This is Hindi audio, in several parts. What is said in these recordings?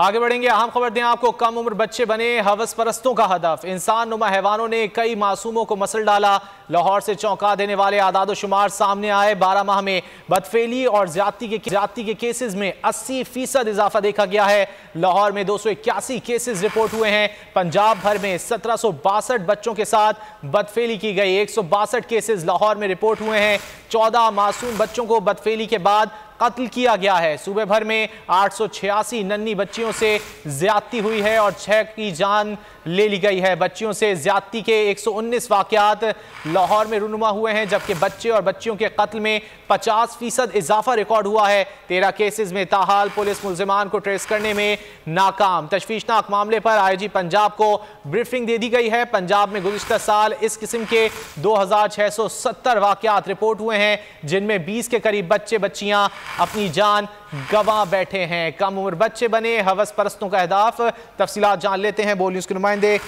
आगे बढ़ेंगे। अहम खबर दें आपको, कम उम्र बच्चे बने हवस परस्तों का हदफ। इंसान नुमा हैवानों ने कई मासूमों को मसल डाला। लाहौर से चौंका देने वाले आदाद शुमार सामने आए। 12 माह में बदफेली और ज्यादती के केसेस में 80% इजाफा देखा गया है। लाहौर में 281 केसेस रिपोर्ट हुए हैं। पंजाब भर में 1762 बच्चों के साथ बदफेली की गई। 162 केसेस लाहौर में रिपोर्ट हुए हैं। 14 मासूम बच्चों को बदफेली के बाद कत्ल किया गया है। सूबे भर में 886 नन्ही बच्चियों से ज्यादती हुई है और 6 की जान ले ली गई है। बच्चियों से ज्यादती के 119 वाकयात लाहौर में रूनुमा हुए हैं, जबकि बच्चे और बच्चियों के कत्ल में 50% इजाफा रिकॉर्ड हुआ है। 13 केसेस में ताहाल पुलिस मुल्जिमान को ट्रेस करने में नाकाम। तशवीशनाक मामले पर आईजी पंजाब को ब्रीफिंग दे दी गई है। पंजाब में गुज़िश्ता साल इस किस्म के 2670 वाकयात रिपोर्ट हुए हैं, जिनमें 20 के करीब बच्चे बच्चियां अपनी जान गंवा बैठे हैं। कम उम्र बच्चे बने हवस परस्तों का अहदाफ। तफसीलात जान लेते हैं बोल न्यूज़ के नुमाइंदे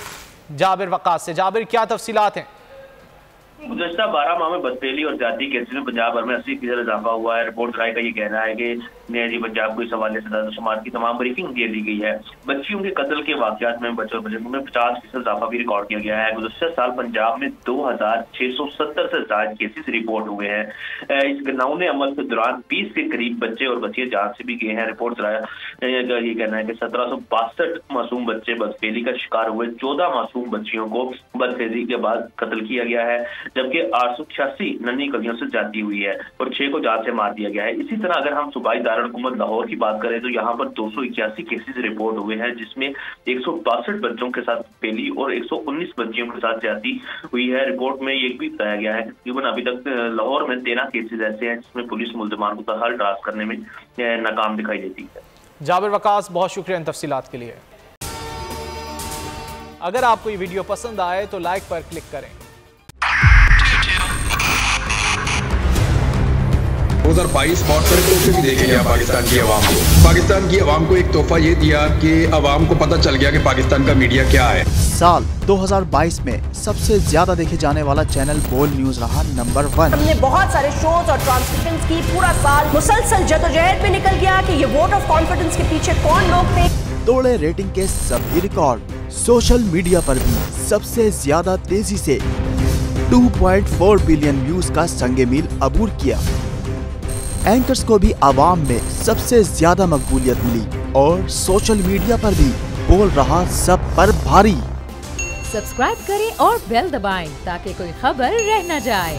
जाबिर वकास से। जाबिर, क्या तफसीलात हैं? गुज़श्ता 12 माह में बदफेली और ज्यादती केसेस में पंजाब भर में 80% इजाफा हुआ है। रिपोर्ट राय का ये कहना है कि न्याजी पंजाब को इस हवाले से आदाद-ओ-शुमार की तमाम ब्रीफिंग दे दी गई है। बच्चियों के कत्ल के वाकयात में बच्चों में 50% इजाफा भी रिकॉर्ड किया गया है। गुज़श्ता साल पंजाब में 2670 से ज्यादा केसेस रिपोर्ट हुए हैं। इस घिनौने अमल के दौरान 20 के करीब बच्चे और बच्चियां जान से भी गए हैं। रिपोर्ट राय का ये कहना है कि 1762 मासूम बच्चे बदफेली का शिकार हुए। 14 मासूम बच्चियों को बदफेली के बाद कत्ल किया गया है, जबकि 886 नन्ही कलियों से ज्यादती हुई है और 6 को जान से मार दिया गया है। इसी तरह अगर हम सूबाई दारुल-हुकूमत लाहौर की बात करें तो यहाँ पर 281 केसेस रिपोर्ट हुए हैं, जिसमें 162 बच्चों के साथ बदफेली और 119 बच्चियों के साथ ज्यादती हुई है। रिपोर्ट में ये भी बताया गया है कि तकरीबन अभी तक लाहौर में 13 केसेस ऐसे हैं जिसमें पुलिस मुल्जिमान को तहल ड्रास करने में नाकाम दिखाई देती है। जाबिर वकास, बहुत शुक्रिया इन तफसीलात के लिए। अगर आपको ये वीडियो पसंद आए तो लाइक पर क्लिक करें। 2022 बहुत सारे तोहफे भी देखे गया पाकिस्तान की आवाम को। पाकिस्तान की आवाम को एक तोहफा ये दिया कि आवाम को पता चल गया कि पाकिस्तान का मीडिया क्या है। साल 2022 में सबसे ज्यादा देखे जाने वाला चैनल बोल न्यूज रहा नंबर 1। हमने बहुत सारे शोज और ट्रांसमिशंस की। पूरा साल मुसलसल जदोजहद में निकल गया कि ये वोट ऑफ कॉन्फिडेंस के पीछे कौन लोग थे। तोड़े रेटिंग के सभी रिकॉर्ड। सोशल मीडिया पर भी सबसे ज्यादा तेजी से 2.4 बिलियन व्यूज का संगे मील अबूर किया। एंकर्स को भी आवाम में सबसे ज्यादा मकबूलियत मिली और सोशल मीडिया पर भी बोल रहा सब पर भारी। सब्सक्राइब करें और बेल दबाएं ताकि कोई खबर रह न जाए।